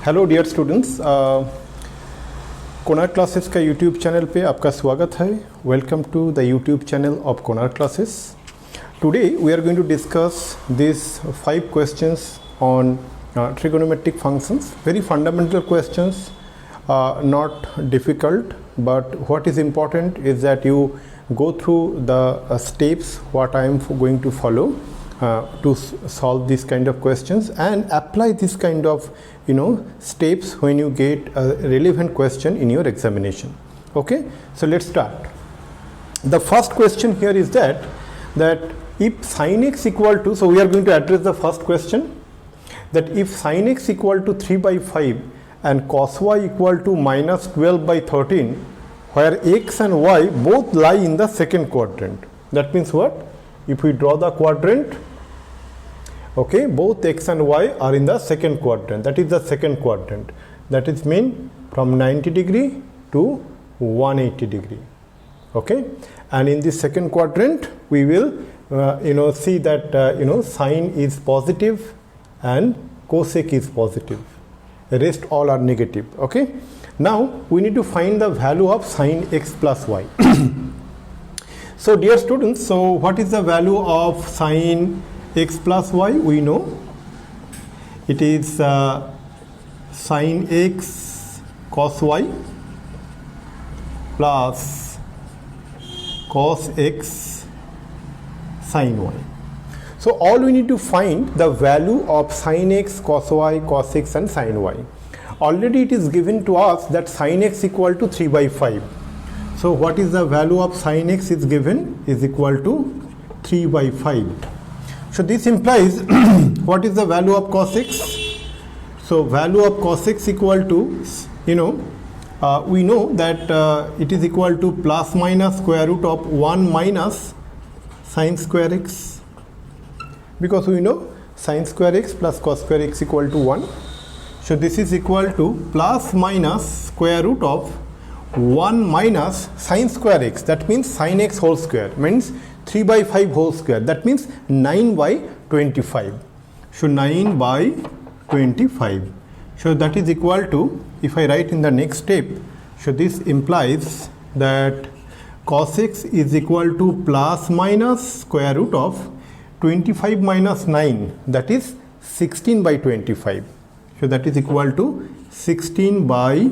Hello dear students, Konar classes का YouTube channel पे आपका स्वागत है। Welcome to the YouTube channel of Konar classes. Today we are going to discuss this 5 questions on trigonometric functions, very fundamental questions, not difficult, but what is important is that you go through the steps what I am going to follow to solve this kind of questions and apply this kind of steps when you get a relevant question in your examination. Okay, so let's start. The first question here is that if sin x equal to, so we are going to address the first question, that if sin x equal to 3 by 5 and cos y equal to minus 12 by 13, where x and y both lie in the second quadrant. That means what? If we draw the quadrant, okay, both x and y are in the second quadrant. That is the second quadrant. That is mean from 90 degree to 180 degree. Okay, and in this second quadrant we will see that sine is positive and cosec is positive. The rest all are negative. Okay, now we need to find the value of sine x plus y. So dear students, so what is the value of sine x plus y? We know it is sine x cos y plus cos x sin y. So all we need to find the value of sin x, cos y, cos x and sin y. Already it is given to us that sin x equal to 3 by 5. So what is the value of sin x is given is equal to 3 by 5. So this implies what is the value of cos x? So value of cos x equal to, we know that it is equal to plus minus square root of 1 minus sin square x. Because we know sin square x plus cos square x equal to 1. So this is equal to plus minus square root of 1 minus sin square x. That means sin x whole square means 3 by 5 whole square. That means 9 by 25. So 9 by 25. So that is equal to, if I write in the next step, so this implies that cos x is equal to plus minus square root of 25 minus 9, that is 16 by 25. So that is equal to 16 by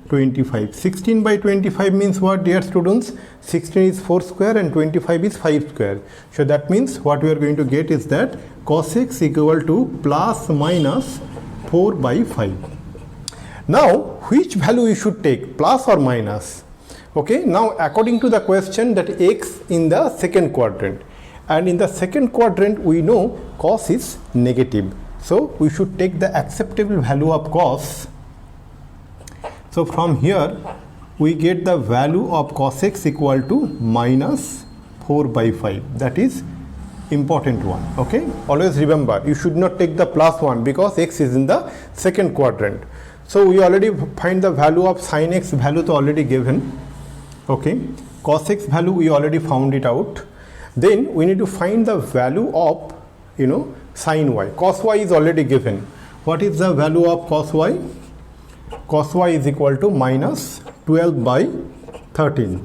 25. 16 by 25 means what, dear students? 16 is 4 square and 25 is 5 square. So that means what we are going to get is that cos x equal to plus minus 4 by 5. Now which value you should take, plus or minus? Okay, now according to the question, that x in the second quadrant, and in the second quadrant we know cos is negative, so we should take the acceptable value of cos. So from here we get the value of cos x equal to minus 4 by 5. That is important one. Okay, always remember you should not take the plus one because x is in the second quadrant. So we already find the value of sin x, value to already given. Okay, cos x value we already found it out. Then we need to find the value of sin y. Cos y is already given. What is the value of cos y? Cos y is equal to minus 12 by 13.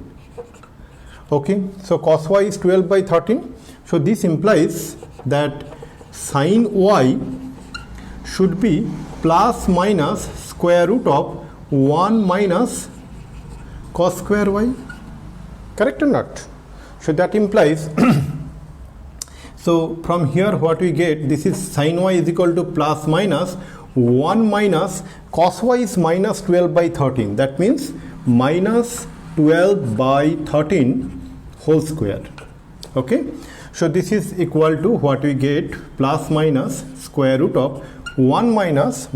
Okay, so cos y is 12 by 13. So this implies that sin y should be plus minus square root of 1 minus cos square y. Correct or not? So that implies so from here what we get, this is sin y is equal to plus minus 1 minus cos y is minus 12 by 13. That means minus 12 by 13 whole square. Okay, so this is equal to what we get, plus minus square root of 1 minus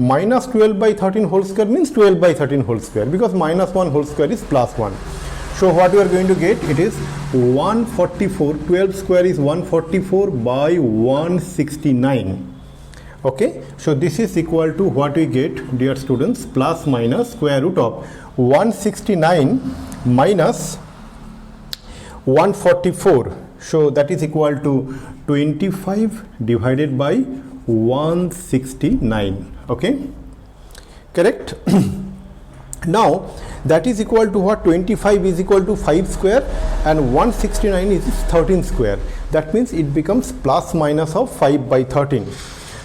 12 by 13 whole square means 12 by 13 whole square, because minus 1 whole square is plus 1. So what we are going to get, it is 144, 12 square is 144 by 169. Okay, so this is equal to what we get, dear students, plus minus square root of 169 minus 144. So that is equal to 25 divided by 169. Okay, correct? Now that is equal to what? 25 is equal to 5 square and 169 is 13 square. That means it becomes plus minus of 5 by 13.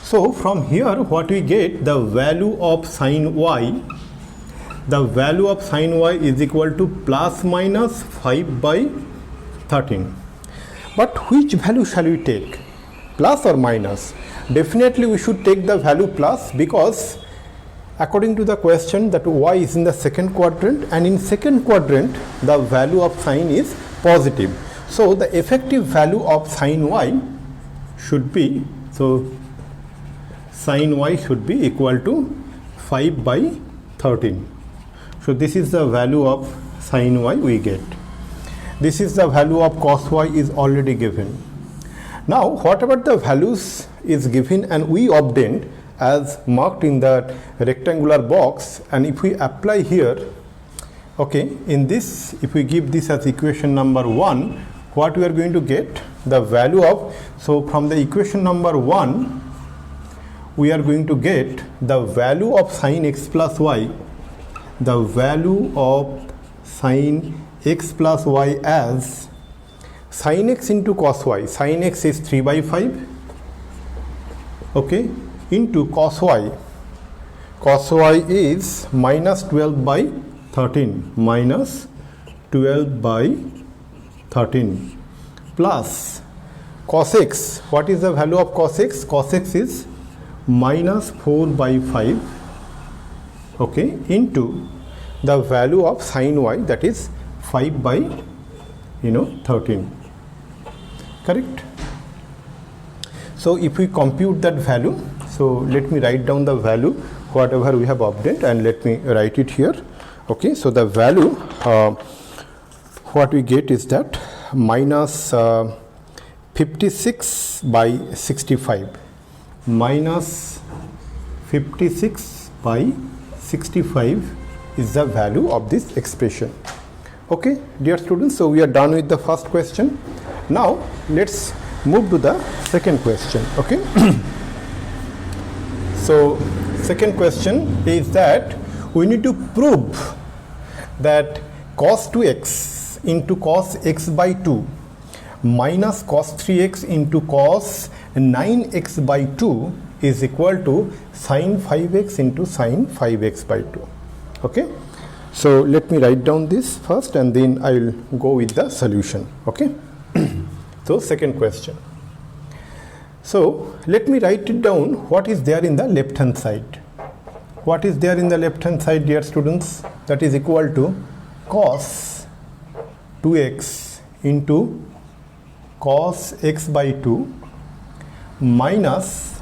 So from here what we get, the value of sine y, the value of sine y is equal to plus minus 5 by 13. But which value shall we take? Plus or minus? Definitely we should take the value plus, because according to the question that y is in the second quadrant, and in second quadrant the value of sine is positive. So the effective value of sine y should be, so sine y should be equal to 5 by 13. So this is the value of sine y we get. This is the value of cos y is already given. Now whatever the values is given and we obtained as marked in the rectangular box, and if we apply here, okay, in this, if we give this as equation number 1, what we are going to get? The value of, so from the equation number 1 we are going to get the value of sine x plus y, the value of sine x plus y as sine x into cos y. Sine x is 3 by 5, okay, into cos y. Cos y is minus 12 by 13, minus 12 by 13, plus cos x. What is the value of cos x? Cos x is minus 4 by 5, okay, into the value of sine y, that is 5 by 13, correct? So if we compute that value, so let me write down the value whatever we have obtained and let me write it here. Okay, so the value what we get is that minus 56 by 65, minus 56 by 65 is the value of this expression. Okay, dear students, so we are done with the first question. Now let's move to the second question. Okay. So second question is that we need to prove that cos 2x into cos x by 2 minus cos 3x into cos 9x by 2 is equal to sin 5x into sin 5x by 2. Okay, so let me write down this first and then I will go with the solution. Okay. So second question. So let me write it down what is there in the left hand side. What is there in the left hand side, dear students? That is equal to cos 2x into cos x by 2 minus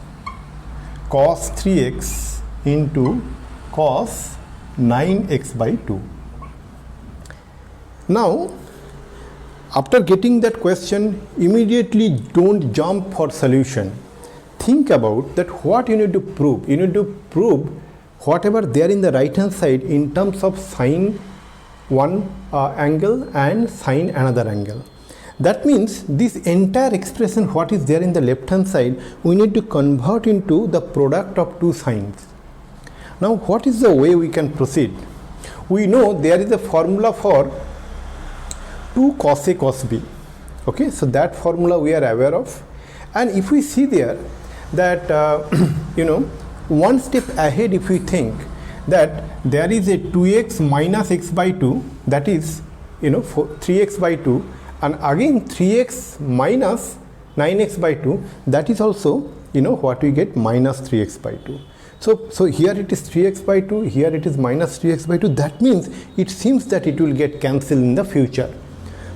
cos 3x into cos 9x by 2. Now after getting that question, immediately don't jump for solution. Think about that what you need to prove. You need to prove whatever there in the right hand side in terms of sine one angle and sine another angle. That means this entire expression what is there in the left hand side, we need to convert into the product of two sines. Now what is the way we can proceed? We know there is a formula for 2 cos A cos B. Okay, so that formula we are aware of, and if we see there that one step ahead, if we think that there is a 2x minus x by 2, that is 3x by 2, and again 3x minus 9x by 2, that is also what we get, minus 3x by 2. So here it is 3x by 2, here it is minus 3x by 2. That means it seems that it will get cancelled in the future.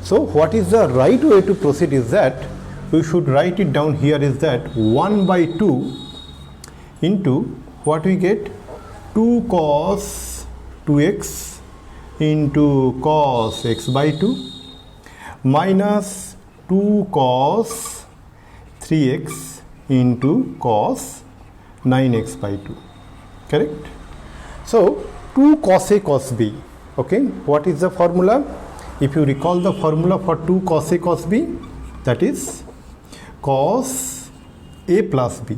So what is the right way to proceed is that we should write it down here is that 1 by 2 into what we get, 2 cos 2x into cos x by 2 minus 2 cos 3x into cos 9x by 2, correct? So 2 cos A cos B. Okay, what is the formula? If you recall the formula for 2 cos A cos B, that is cos A plus B.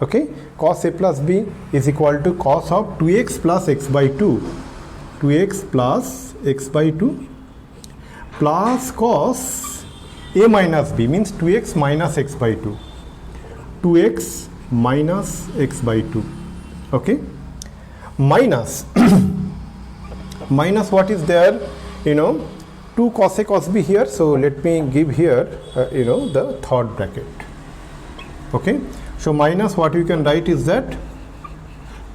Okay, cos a plus b is equal to cos of 2x plus x by 2, 2x plus x by 2 plus cos a minus b means 2x minus x by 2, 2x minus x by 2. Okay, minus minus what is there, 2 cos a cos b here. So let me give here the third bracket. Okay, so minus what you can write is that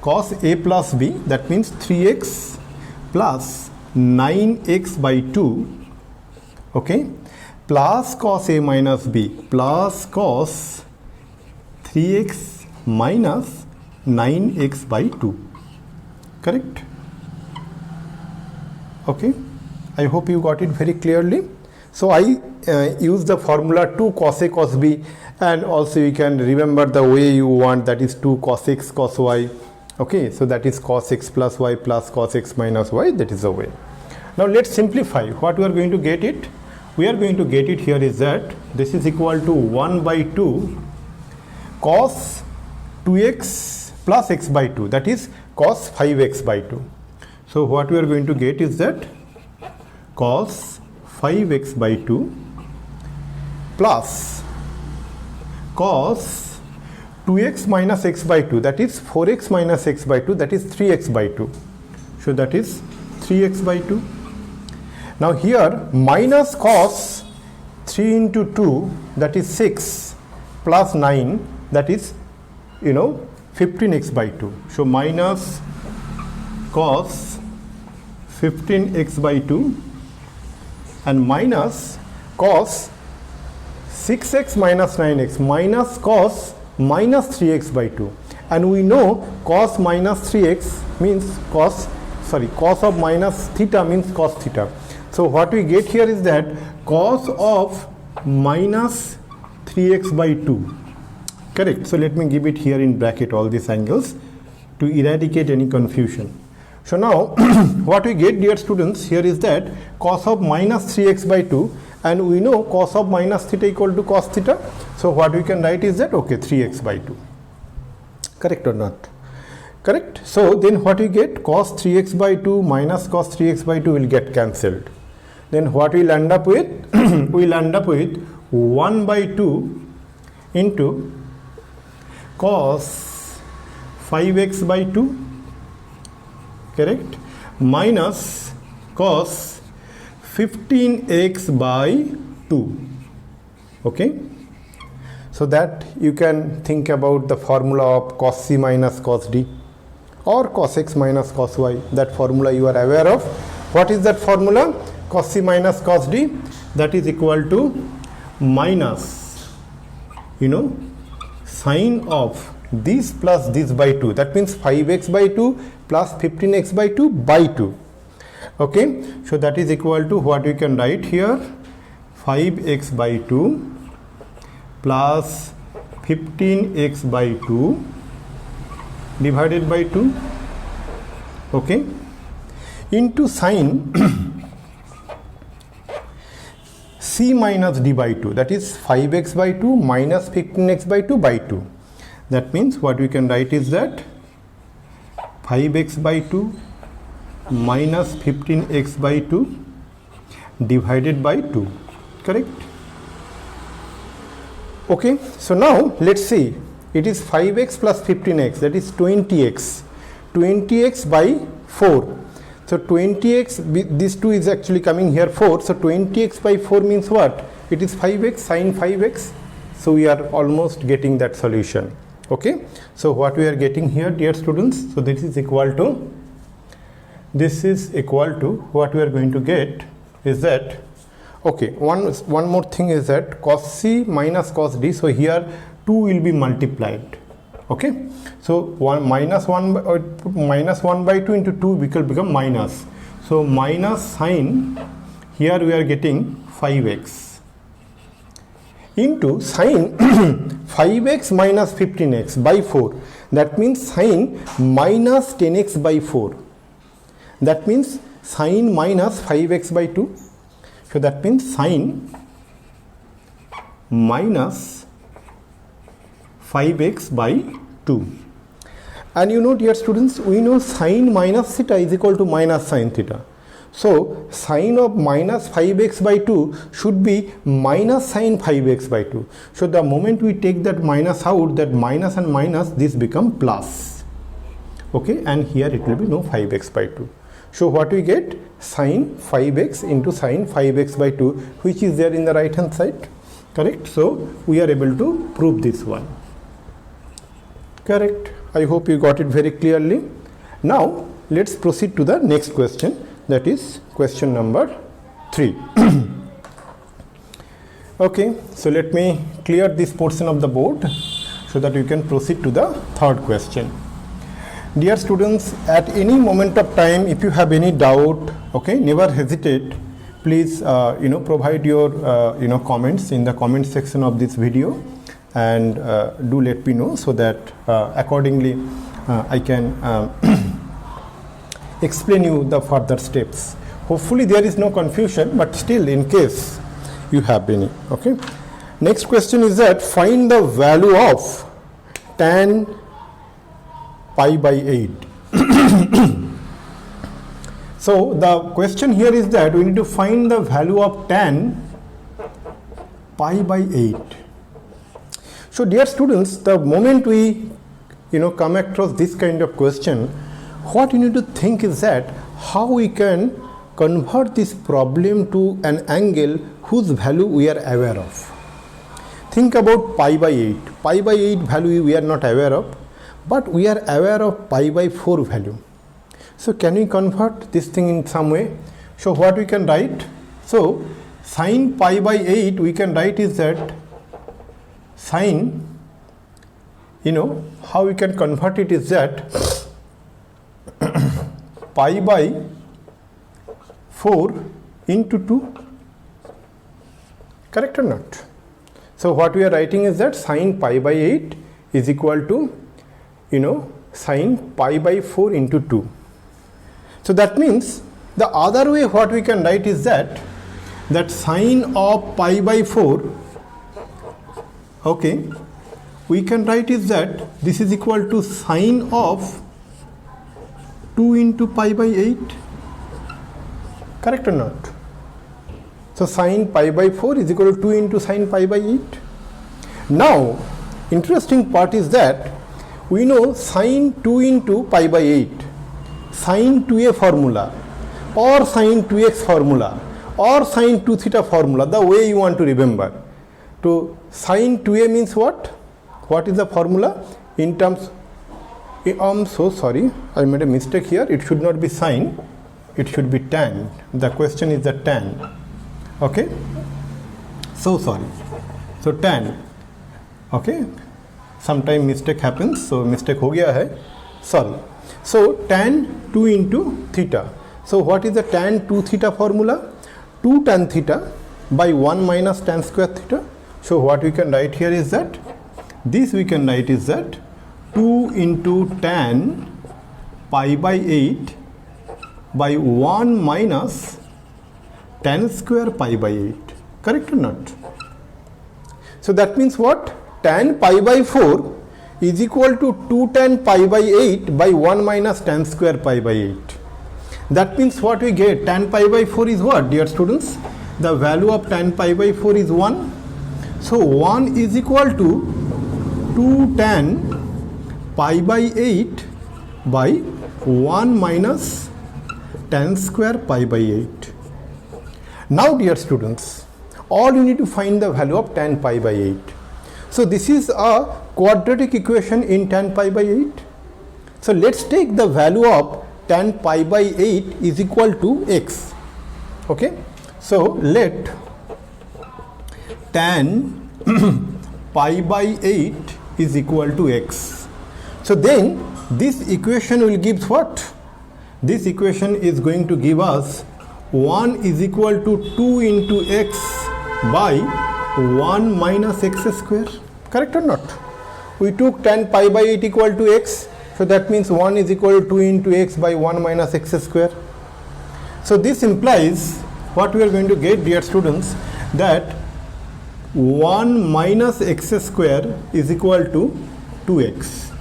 cos a plus b, that means 3x plus 9x by 2, okay, plus cos a minus b plus cos 3x minus 9x by 2. Correct? Okay, I hope you got it very clearly. So I use the formula 2 cos a cos b, and also you can remember the way you want, that is 2 cos x cos y. Okay, so that is cos x plus y plus cos x minus y, that is the way. Now let's simplify. What we are going to get it? We are going to get it here is that this is equal to 1 by 2 cos 2x plus x by 2, that is cos 5x by 2. So what we are going to get is that cos 5x by 2 plus cos 2x minus x by 2, that is 4x minus x by 2, that is 3x by 2. So that is 3x by 2. Now here minus cos 3 into 2, that is 6, plus 9, that is 15x by 2. So minus cos 15x by 2 and minus cos 6x minus 9x minus cos minus 3x by 2. And we know cos minus 3x means cos of minus theta means cos theta. So what we get here is that cos of minus 3x by 2. Correct. So let me give it here in bracket all these angles to eradicate any confusion. So now what we get, dear students, here is that cos of minus 3x by 2, and we know cos of minus theta equal to cos theta. So what we can write is that, okay, 3x by 2. Correct or not? Correct. So then what we get, cos 3x by 2 minus cos 3x by 2 will get cancelled. Then what we'll end up with? We'll end up with 1 by 2 into cos 5x by 2, correct, minus cos 15x by 2. Okay, so that you can think about the formula of cos c minus cos d or cos x minus cos y. That formula you are aware of. What is that formula? Cos c minus cos d, that is equal to minus sine of this plus this by 2, that means 5x by 2 plus 15x by 2 by 2. Okay, so that is equal to what we can write here, 5x by 2 plus 15x by 2 divided by 2, okay, into sine c minus d by 2, that is 5x by 2 minus 15x by 2 by 2. That means what we can write is that 5x by 2 minus 15x by 2 divided by 2. Correct? Okay, so now let's see. It is 5x plus 15x, that is 20x. 20x by 4. So 20x, this 2 is actually coming here 4. So 20x by 4 means what? It is 5x, sine 5x. So we are almost getting that solution. Okay, so what we are getting here, dear students, so this is equal to what we are going to get is that, okay, one more thing is that cos c minus cos d, so here 2 will be multiplied. Okay, so minus 1 by 2 into 2 will become minus, so minus sine, here we are getting 5x into sine 5x minus 15x by 4, that means sine minus 10x by 4, that means sine minus 5x by 2. So that means sine minus 5x by 2. And you know, dear students, we know sine minus theta is equal to minus sine theta. So sine of minus 5x by 2 should be minus sine 5x by 2. So the moment we take that minus out, that minus and minus, this become plus. Okay, and here it will be no 5x by 2. So what we get? Sine 5x into sine 5x by 2, which is there in the right hand side. Correct? So we are able to prove this one. Correct? I hope you got it very clearly. Now let's proceed to the next question, that is question number 3. Okay, so let me clear this portion of the board so that you can proceed to the third question. Dear students, at any moment of time, if you have any doubt, okay, never hesitate. Please, provide your, comments in the comment section of this video, and do let me know so that accordingly I can explain you the further steps. Hopefully there is no confusion, but still in case you have any. Okay. Next question is that find the value of tan pi by 8. So the question here is that we need to find the value of tan pi by 8. So dear students, the moment we come across this kind of question, what you need to think is that how we can convert this problem to an angle whose value we are aware of. Think about pi by 8. Pi by 8 value we are not aware of, but we are aware of pi by 4 value. So can we convert this thing in some way? So what we can write? So sine pi by 8 we can write is that sine, how we can convert it is that pi by 4 into 2. Correct or not? So what we are writing is that sine pi by 8 is equal to sine pi by 4 into 2. So that means the other way what we can write is that sine of pi by 4, okay, we can write is that this is equal to sine of 2 into pi by 8. Correct or not? So sine pi by 4 is equal to 2 into sine pi by 8. Now interesting part is that we know sine 2 into pi by 8, sine 2a formula or sine 2x formula or sine 2 theta formula, the way you want to remember. To sine 2a means what? What is the formula in terms? I'm so sorry, I made a mistake here. It should not be sine, it should be tan. The question is the tan. Okay, so sorry. So tan. Okay, sometime mistake happens, so mistake ho gaya hai, sorry. So tan 2 into theta. So what is the tan 2 theta formula? 2 tan theta by 1 minus tan square theta. So what we can write here is that this we can write is that 2 into tan pi by 8 by 1 minus tan square pi by 8. Correct or not? So that means what? Tan pi by 4 is equal to 2 tan pi by 8 by 1 minus tan square pi by 8. That means what we get? Tan pi by 4 is what, dear students? The value of tan pi by 4 is 1. So 1 is equal to 2 tan pi by 8 by 1 minus tan square pi by 8. Now dear students, all you need to find the value of tan pi by 8. So this is a quadratic equation in tan pi by 8. So let's take the value of tan pi by 8 is equal to x. Okay, so let tan pi by 8 is equal to x. So then this equation will give what? This equation is going to give us 1 is equal to 2 into x by 1 minus x square. Correct or not? We took tan pi by 8 equal to x. So that means 1 is equal to 2 into x by 1 minus x square. So this implies what we are going to get, dear students, that 1 minus x square is equal to 2x.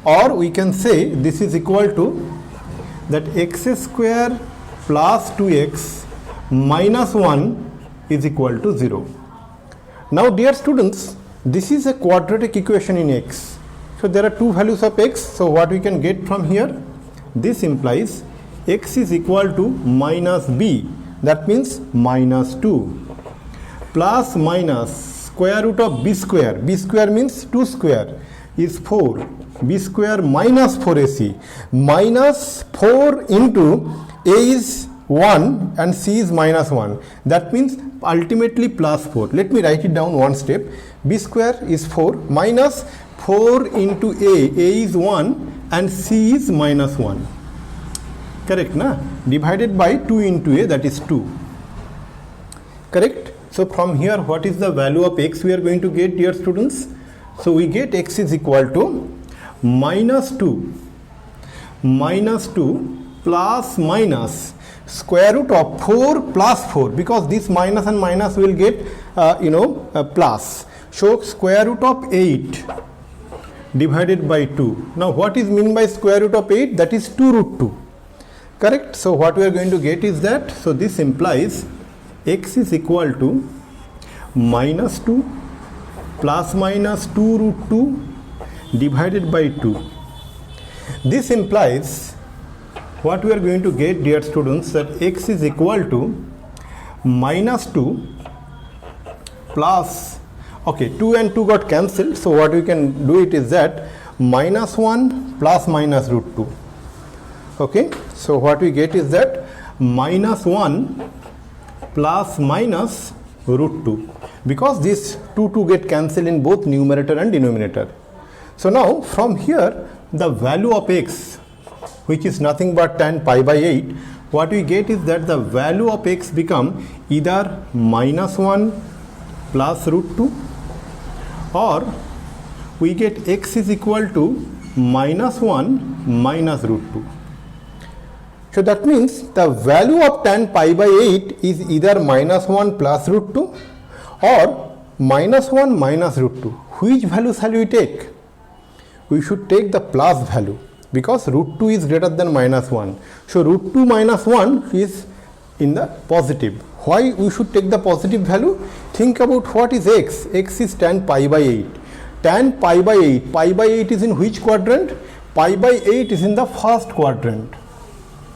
or we can say this is equal to that x square plus 2x minus 1 is equal to 0. Now dear students, this is a quadratic equation in x. So there are two values of x. So what we can get from here? This implies x is equal to minus b, that means minus 2, plus minus square root of b square means 2 square is 4, b square minus 4ac, minus 4 into a is 1 and c is minus 1, that means ultimately plus 4. Let me write it down one step. B square is 4 minus 4 into a is 1 and c is minus 1. Correct, na? Divided by 2 into a, that is 2. Correct? So from here, what is the value of x we are going to get, dear students? So we get x is equal to minus 2 plus minus square root of 4 plus 4, because this minus and minus will get plus. So square root of 8 divided by 2. Now what is mean by square root of 8? That is 2 root 2. Correct? So what we are going to get is that, so this implies x is equal to minus 2 plus minus 2 root 2 divided by 2. This implies what we are going to get, dear students, that x is equal to minus 2 plus, okay, 2 and 2 got cancelled. So what we can do it is that minus 1 plus minus root 2. Okay, so what we get is that minus 1 plus minus root 2, because this 2 get cancelled in both numerator and denominator. So now from here the value of x, which is nothing but tan pi by 8, what we get is that the value of x become either minus 1 plus root 2, or we get x is equal to minus 1 minus root 2. So that means the value of tan pi by 8 is either minus 1 plus root 2 or minus 1 minus root 2. Which value shall we take? We should take the plus value, because root 2 is greater than minus 1. So root 2 minus 1 is in the positive. Why we should take the positive value? Think about what is x. X is tan pi by 8. Tan pi by 8. Pi by 8 is in which quadrant? Pi by 8 is in the first quadrant.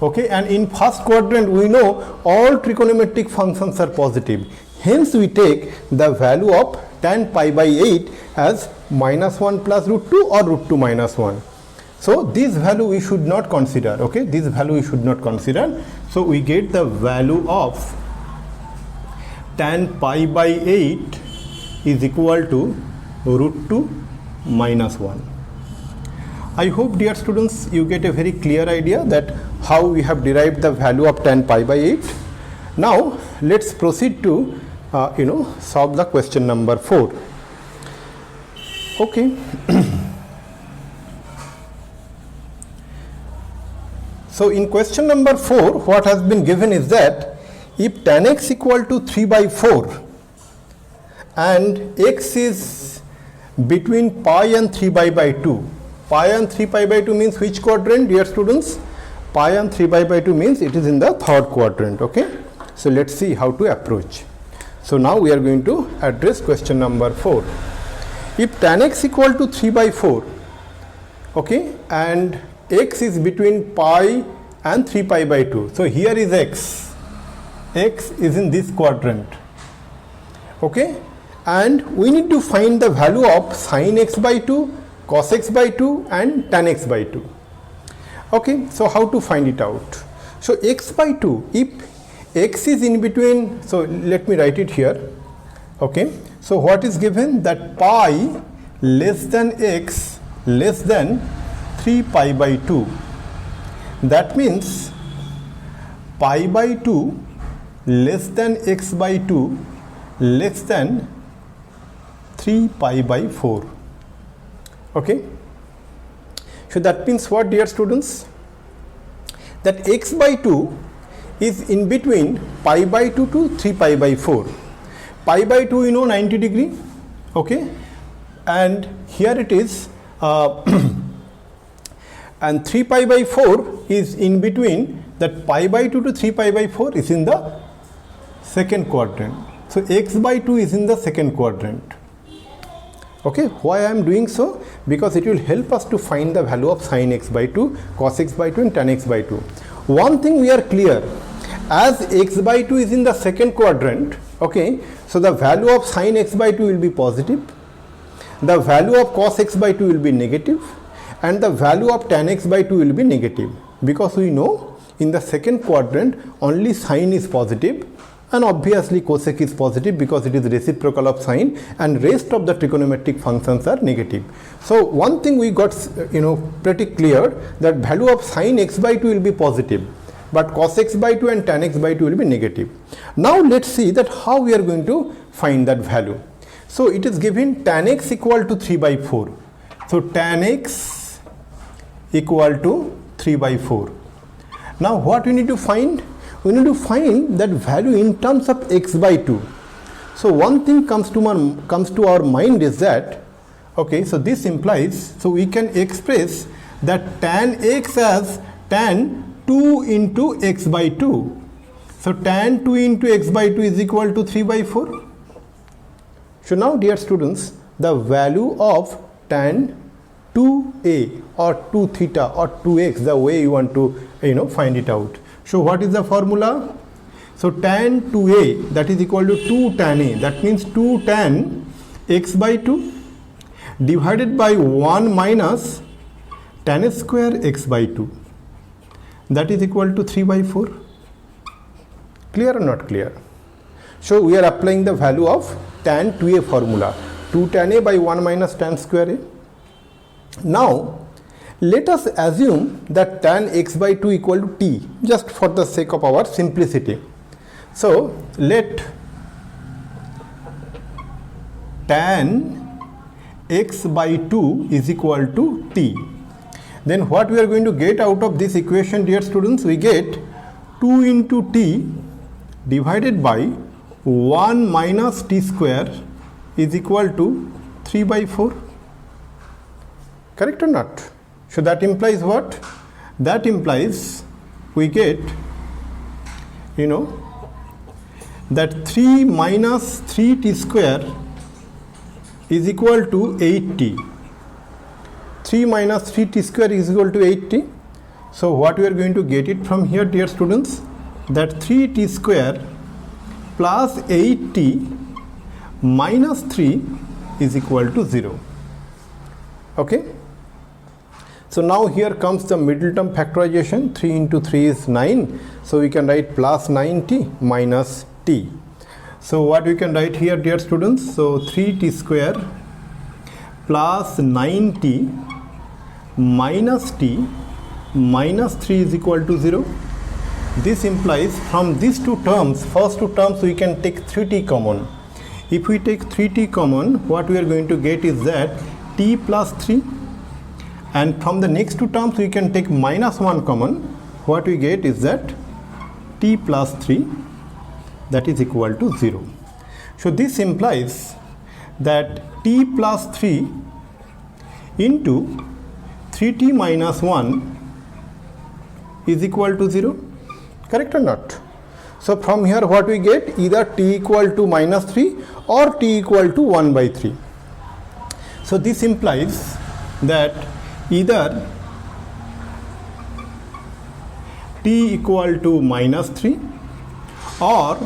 Okay, and in first quadrant we know all trigonometric functions are positive. Hence we take the value of tan pi by 8 as minus 1 plus root 2 or root 2 minus 1. So this value we should not consider. Okay, this value we should not consider. So we get the value of tan pi by 8 is equal to root 2 minus 1. I hope, dear students, you get a very clear idea that how we have derived the value of tan pi by 8. Now let's proceed to solve the question number 4. Okay. So in question number 4, what has been given is that if tan x equal to 3 by 4 and x is between pi and 3 by 2, pi and 3 pi by 2 means which quadrant, dear students? Pi and 3 pi by 2 means it is in the third quadrant. Okay, so let's see how to approach. So now we are going to address question number 4. If tan x equal to 3 by 4, okay, and x is between pi and 3 pi by 2. So here is x. X is in this quadrant. Okay, and we need to find the value of sin x by 2, cos x by 2 and tan x by 2. Okay, so how to find it out? So x by 2, if x is in between, so let me write it here. Okay, so what is given? That pi less than x less than 3 pi by 2. That means pi by 2 less than x by 2 less than 3 pi by 4. Okay, so that means what, dear students? That x by 2 is in between pi by 2 to 3 pi by 4. Pi by 2 you know 90 degree. Okay, and here it is and 3 pi by 4 is in between, that pi by 2 to 3 pi by 4 is in the second quadrant. So x by 2 is in the second quadrant. Okay, why I am doing so? Because it will help us to find the value of sin x by 2, cos x by 2 and tan x by 2. One thing we are clear, as x by 2 is in the second quadrant, okay, so the value of sin x by 2 will be positive, the value of cos x by 2 will be negative, and the value of tan x by 2 will be negative, because we know in the second quadrant only sin is positive and obviously cosec is positive because it is reciprocal of sine, and rest of the trigonometric functions are negative. So one thing we got pretty clear, that value of sin x by 2 will be positive, but cos x by 2 and tan x by 2 will be negative. Now let's see that how we are going to find that value. So it is given tan x equal to 3 by 4. So tan x equal to 3 by 4. Now what we need to find? We need to find that value in terms of x by 2. So one thing comes to our mind is that, okay, so this implies, so we can express that tan x as tan 2 into x by 2. So tan 2 into x by 2 is equal to 3 by 4. So now dear students, the value of tan 2a or 2 theta or 2x, the way you want to find it out. So what is the formula? So tan 2a, that is equal to 2 tan a, that means 2 tan x by 2 divided by 1 minus tan square x by 2, that is equal to 3 by 4. Clear or not clear? So we are applying the value of tan 2a formula, 2 tan a by 1 minus tan square a. Now let us assume that tan x by 2 equal to t, just for the sake of our simplicity. So let tan x by 2 is equal to t. Then what we are going to get out of this equation, dear students? We get 2 into t divided by 1 minus t square is equal to 3 by 4. Correct or not? So that implies what? That implies we get, that 3 minus 3t square is equal to 8t. 3 minus 3t square is equal to 8t. So what we are going to get it from here, dear students? That 3t square plus 8t minus 3 is equal to 0. Okay? So now here comes the middle term factorization. 3 into 3 is 9. So we can write plus 9t minus t. So what we can write here, dear students? So 3t square plus 9t minus t minus 3 is equal to 0. This implies from these two terms, first two terms, we can take 3t common. If we take 3t common, what we are going to get is that t plus 3. And from the next two terms, we can take minus 1 common. What we get is that t plus 3, that is equal to 0. So this implies that t plus 3 into 3t minus 1 is equal to 0. Correct or not? So from here what we get? Either t equal to minus 3 or t equal to 1 by 3. So this implies that either t equal to minus 3 or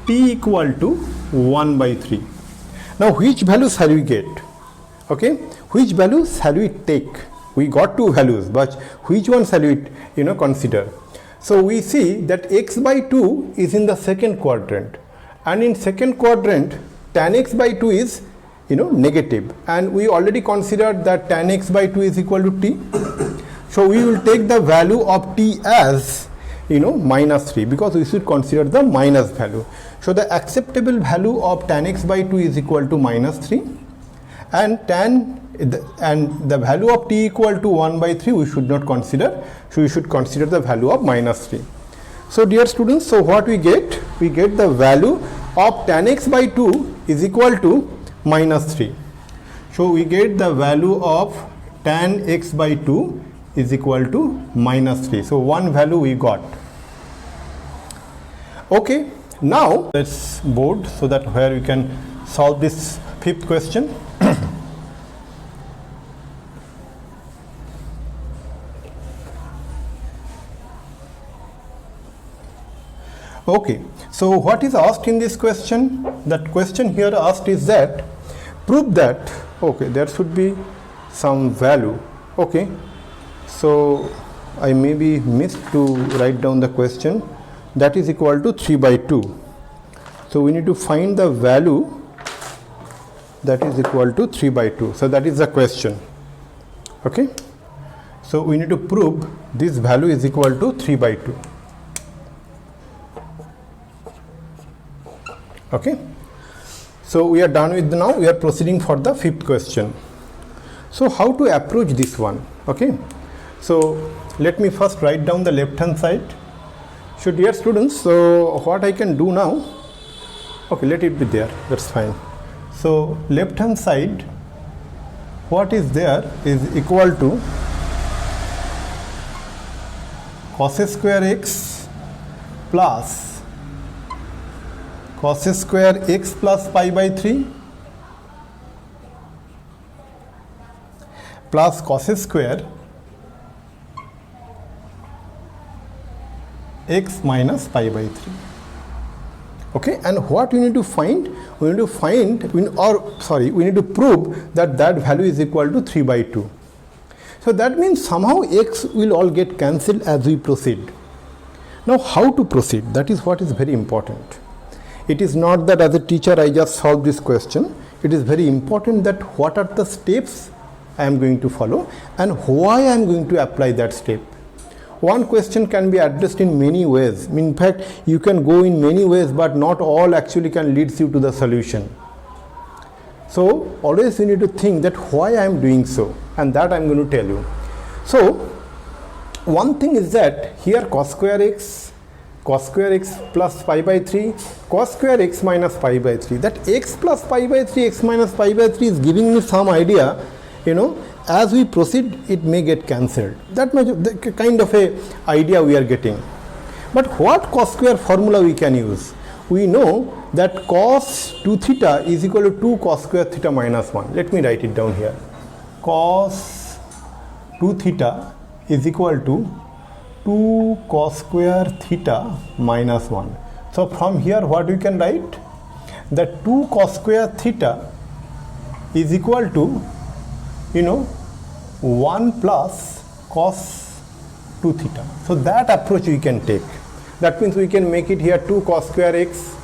t equal to 1 by 3. Now which value shall we get? Okay, which value shall we take? We got two values, but which one shall we consider? So we see that x by 2 is in the second quadrant, and in second quadrant tan x by 2 is negative, and we already considered that tan x by 2 is equal to t. So we will take the value of t as minus 3, because we should consider the minus value. So the acceptable value of tan x by 2 is equal to minus 3, and the value of t equal to 1 by 3 we should not consider. So we should consider the value of minus 3. So dear students, so what we get? We get the value of tan x by 2 is equal to minus 3. So we get the value of tan x by 2 is equal to minus 3. So one value we got. Okay, now let's board so that where we can solve this fifth question. Okay, so what is asked in this question? That question here asked is that prove that, okay, there should be some value. Okay, so I maybe missed to write down the question. That is equal to 3 by 2. So we need to find the value that is equal to 3 by 2. So that is the question. Okay, so we need to prove this value is equal to 3 by 2. Okay, so we are done with now. We are proceeding for the fifth question. So how to approach this one? Okay, so let me first write down the left hand side. So dear students, so what I can do now, okay, let it be there, that's fine. So left hand side, what is there is equal to cos square x plus cos square x plus pi by 3 plus cos square x minus pi by 3. Okay, and what we need to find? We need to find, we need to prove that that value is equal to 3 by 2. So that means somehow x will all get cancelled as we proceed. Now how to proceed? That is what is very important. It is not that as a teacher I just solve this question. It is very important that what are the steps I am going to follow and why I am going to apply that step. One question can be addressed in many ways. In fact, you can go in many ways, but not all actually can leads you to the solution. So always you need to think that why I am doing so, and that I am going to tell you. So one thing is that here cos square x plus pi by 3, cos square x minus pi by 3. That x plus pi by 3, x minus pi by 3 is giving me some idea, you know, as we proceed it may get cancelled. That much the kind of a idea we are getting. But what cos square formula we can use? We know that cos 2 theta is equal to 2 cos square theta minus 1. Let me write it down here. Cos 2 theta is equal to 2 cos square theta minus 1. So from here what we can write? That 2 cos square theta is equal to, you know, 1 plus cos 2 theta. So that approach we can take. That means we can make it here 2 cos square x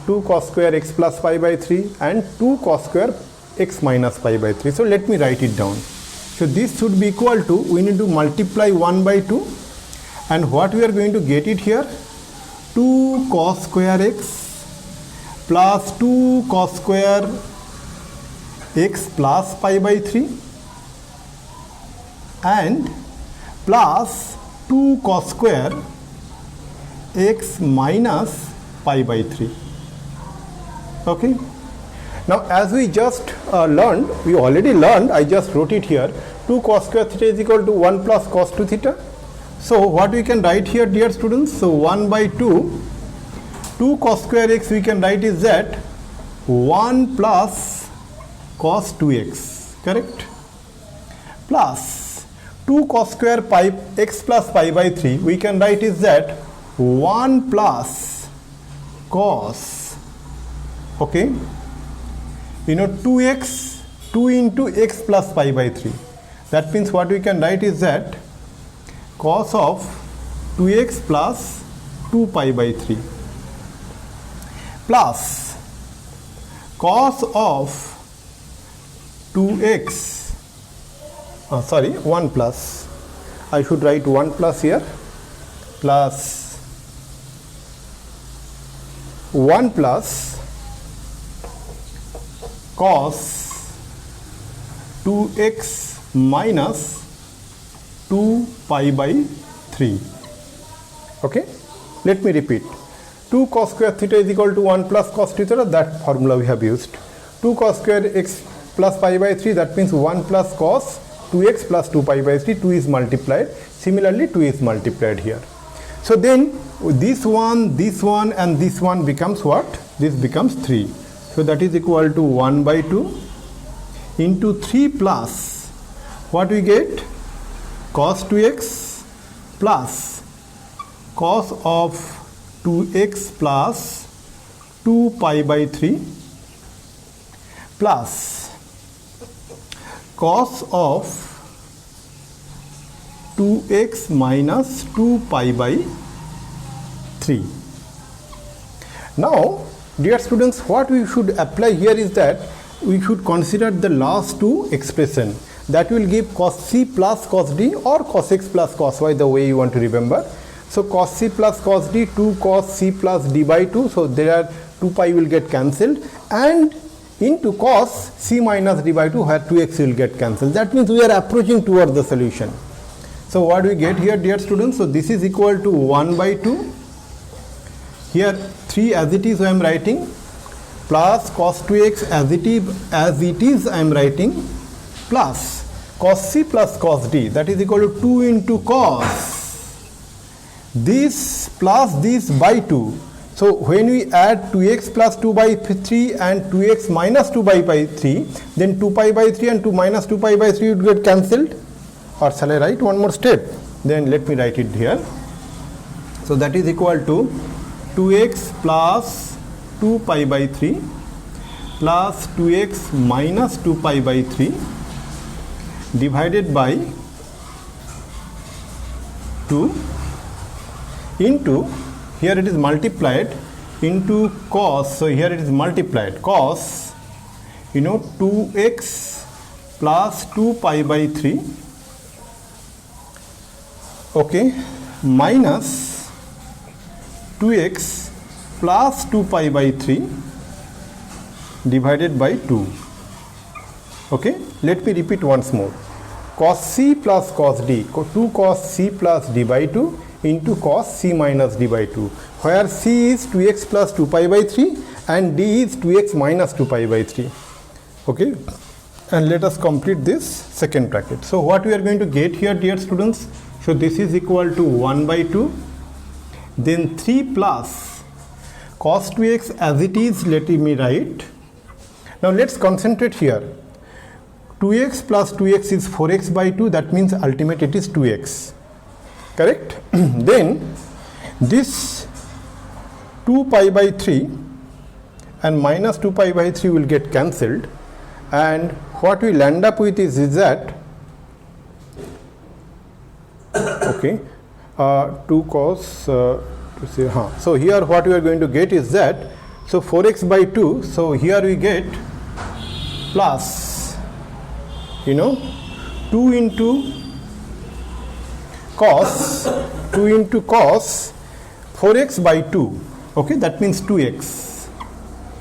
plus pi by 3 and 2 cos square x minus pi by 3. So let me write it down. So this should be equal to, we need to multiply 1 by 2, and what we are going to get it here, 2 cos square x plus 2 cos square x plus pi by 3 and plus 2 cos square x minus pi by 3. Okay. Now as we just we already learned, I just wrote it here, 2 cos square theta is equal to 1 plus cos 2 theta. So what we can write here, dear students, so 1 by 2 cos square x we can write is that 1 plus cos 2x, correct, plus 2 cos square pi x plus pi by 3 we can write is that 1 plus cos, okay, you know, 2x, 2 into x plus pi by 3. That means what we can write is that cos of 2x plus 2 pi by 3 plus cos of 2x, 1 plus, I should write 1 plus here, plus 1 plus cos 2x minus 2 pi by 3. Okay, let me repeat. 2 cos square theta is equal to 1 plus cos theta, that formula we have used. 2 cos square x plus pi by 3, that means 1 plus cos 2x plus 2 pi by 3, 2 is multiplied. Similarly, 2 is multiplied here. So then this one and this one becomes what? This becomes 3. So that is equal to 1 by 2 into 3 plus what we get? Cos 2x plus cos of 2x plus 2 pi by 3 plus cos of 2x minus 2 pi by 3. Now, dear students, what we should apply here is that we should consider the last two expression that will give cos c plus cos d or cos x plus cos y, the way you want to remember. So cos c plus cos d, 2 cos c plus d by 2, so there are 2 pi will get cancelled, and into cos c minus d by 2 where 2x will get cancelled. That means we are approaching towards the solution. So what do we get here, dear students? So this is equal to 1 by 2. Here 3 as it is I am writing, plus cos 2x as it is I am writing, plus cos c plus cos d, that is equal to 2 into cos this plus this by 2. So when we add 2x plus 2 by 3 and 2x minus 2 by 3, then 2 pi by 3 and 2 minus 2 pi by 3 would get cancelled. Or shall I write one more step? Then let me write it here. So that is equal to 2x plus 2 pi by 3 plus 2x minus 2 pi by 3 divided by 2 into, here it is multiplied into cos, so here it is multiplied cos, 2x plus 2 pi by 3, okay, minus 2x plus 2 pi by 3 divided by 2. Okay, let me repeat once more. Cos c plus cos d, 2 cos c plus d by 2 into cos c minus d by 2, where c is 2x plus 2 pi by 3 and d is 2x minus 2 pi by 3. Okay, and let us complete this second bracket. So what we are going to get here, dear students? So this is equal to 1 by 2, then 3 plus cos 2x as it is, let me write. Now let's concentrate here. 2x plus 2x is 4x by 2, that means ultimate it is 2x. Correct? Then this 2 pi by 3 and minus 2 pi by 3 will get cancelled, and what we will end up with is that okay, 2 cos so here what we are going to get is that, so 4x by 2, so here we get plus 2 into cos 4x by 2, okay, that means 2x,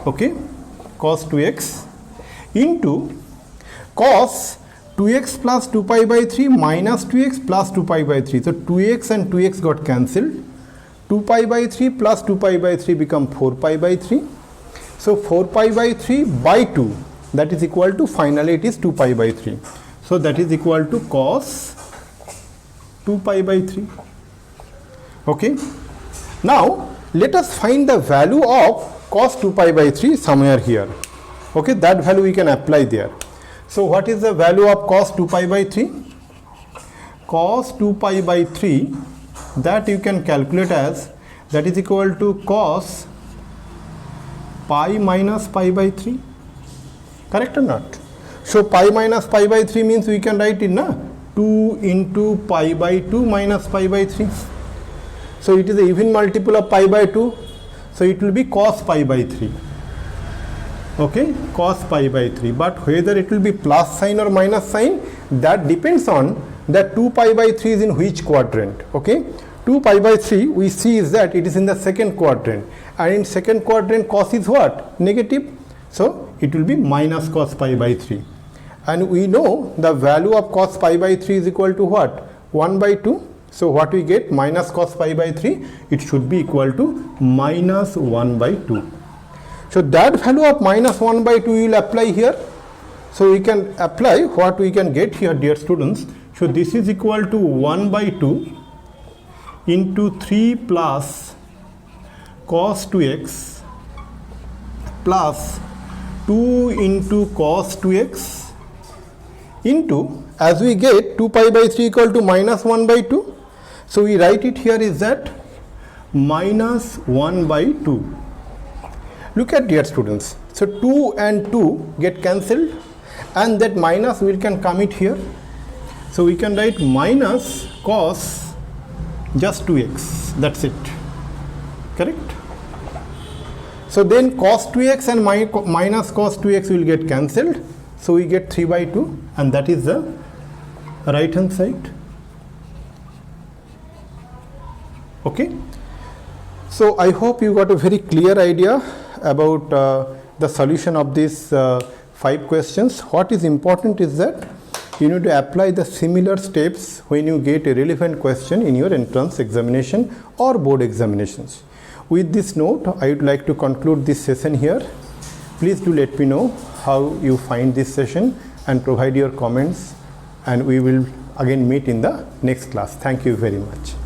okay, cos 2x into cos 2x plus 2 pi by 3 minus 2x plus 2 pi by 3. So 2x and 2x got cancelled. 2 pi by 3 plus 2 pi by 3 become 4 pi by 3. So 4 pi by 3 by 2, that is equal to, finally it is 2 pi by 3. So that is equal to cos 2 pi by 3. Okay. Now let us find the value of cos 2 pi by 3 somewhere here. Okay, that value we can apply there. So what is the value of cos 2 pi by 3? Cos 2 pi by 3, that you can calculate as, that is equal to cos pi minus pi by 3. Correct or not? So pi minus pi by 3 means we can write in 2 into pi by 2 minus pi by 3. So it is an even multiple of pi by 2. So it will be cos pi by 3. Okay, cos pi by 3. But whether it will be plus sign or minus sign, that depends on that 2 pi by 3 is in which quadrant. Okay, 2 pi by 3 we see is that it is in the second quadrant, and in second quadrant cos is what? Negative. So it will be minus cos pi by 3. And we know the value of cos pi by 3 is equal to what? 1 by 2. So what we get? Minus cos pi by 3, it should be equal to minus 1 by 2. So that value of minus 1 by 2 you will apply here. So we can apply what we can get here, dear students. So this is equal to 1 by 2 into 3 plus cos 2x plus 2 into cos 2x into, as we get 2 pi by 3 equal to minus 1 by 2. So we write it here is that minus 1 by 2. Look at, dear students. So 2 and 2 get cancelled, and that minus we can come it here. So we can write minus cos just 2x. That's it. Correct? So then cos 2x and minus cos 2x will get cancelled. So we get 3 by 2, and that is the right hand side. Okay. So I hope you got a very clear idea about the solution of these 5 questions. What is important is that you need to apply the similar steps when you get a relevant question in your entrance examination or board examinations. With this note, I would like to conclude this session here. Please do let me know how you find this session and provide your comments, and we will again meet in the next class. Thank you very much.